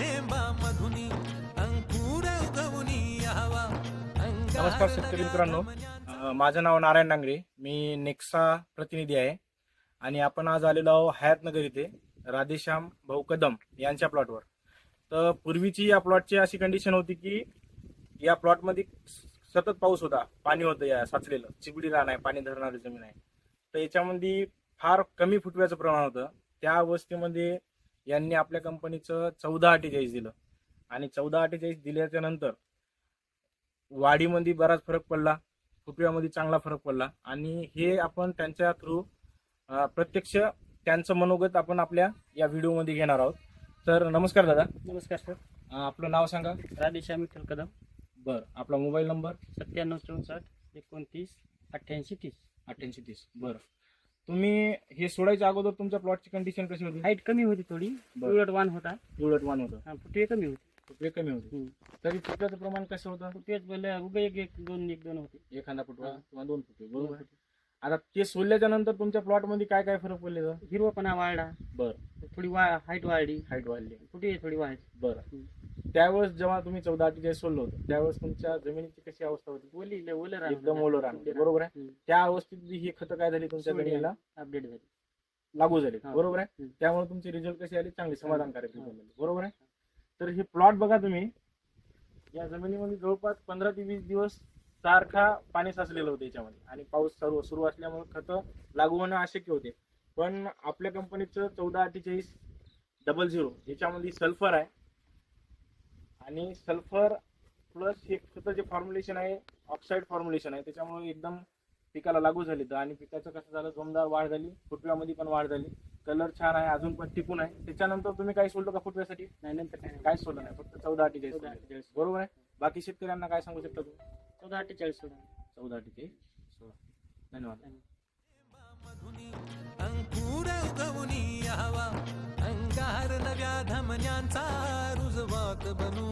थेंबा मधुनी अंकुर उगवून यावा. नमस्कार शेतकरी मित्रांनो, माझं नाव नारायण नांगरे. मी नेक्सा प्रतिनिधी आहे आणि आपण आज आलेलो आहोत हयातनगर इथे राधेश्याम भाऊ कदम यांच्या प्लॉटवर. तर पूर्वीची या प्लॉटची अशी कंडिशन होती की या प्लॉटमध्ये सतत पाऊस होता, पाणी होतं, या साचलेलं चिबडी रान आहे, पाणी धरणारी जमीन आहे. तर याच्यामध्ये फार कमी फुटव्याचं प्रमाण होतं. त्या अवस्थेमध्ये यांनी आपल्या कंपनीचं 1448 दिलं आणि 1448 दिल्याच्या नंतर वाढीमध्ये बराच फरक पडला, फुटव्यामध्ये चांगला फरक पडला आणि हे आपण त्यांच्या थ्रू प्रत्यक्ष त्यांचं मनोगत आपण आपल्या या व्हिडिओमध्ये घेणार आहोत. तर नमस्कार दादा. नमस्कार सर. आपलं नाव सांगा. राधेश्याम विठ्ठल कदम. बरं, आपला मोबाईल नंबर 9764 29 88 30. 8830. बरं, तुम्ही हे सोडायच्या अगोदर तुमच्या प्लॉटची कंडिशन कशी होती? हाईट कमी होती थोडी, उलट वाण होता, उलटवान होतं, फुटवे कमी होती. फुटवे कमी होते. तरी फुटव्याचं प्रमाण कसं होतं? फुटवेच बोलले उभे एक दोन होते. एखादा फुटवा किंवा 2 फुटवे, बरोबर. आता ते सोडल्याच्या नंतर तुमच्या प्लॉट मध्ये काय काय फरक पडले? हिरवापणा वाढला, बरं, थोडी हाईट वाढली, फुटवे थोडी वाढली. बरं, त्यावेळेस जेव्हा तुम्ही 1448 सोडलं होतं त्यावेळेस तुमच्या जमिनीची कशी अवस्था होती? ओलं एकदम ओलं रान, बरोबर आहे. त्या अवस्थेत ही खतं काय झाली तुमच्या जमिनीला अपडेट झाली, लागू झाली, बरोबर आहे. त्यामुळे तुमचे रिझल्ट कसे आले? चांगले, समाधानकारक रिझल्ट आले, बरोबर आहे. तर हे प्लॉट बघा तुम्ही, या जमिनीमध्ये जवळपास 15 ते 20 दिवस सारखा पाणी साचलेलं होतं याच्यामध्ये आणि पाऊस सुरू असल्यामुळे खतं लागू होणं अशक्य होते. पण आपल्या कंपनीचं 144800 याच्यामध्ये सल्फर आहे आणि सल्फर प्लस हे खतं जे फॉर्म्युलेशन आहे ऑक्साईड फॉर्म्युलेशन आहे, त्याच्यामुळे एकदम पिकाला लागू झाले. आणि पिकाचं कसं झालं, जोमदार वाढ झाली, फुटव्यामध्ये पण वाढ झाली, कलर छान आहे, अजून पण टिकून आहे. त्याच्यानंतर तुम्ही काय सोडलं का फुटव्यासाठी? नाही, नंतर काय सोडलं नाही, फक्त 1448, बरोबर आहे. बाकी शेतकऱ्यांना काय सांगू शकता तुम्ही? 1448 सोडा. 1448 सोडा. धन्यवाद. अंकुर उगवून यावा. अंगार नव्या धमन्यांचा रुजवात बनू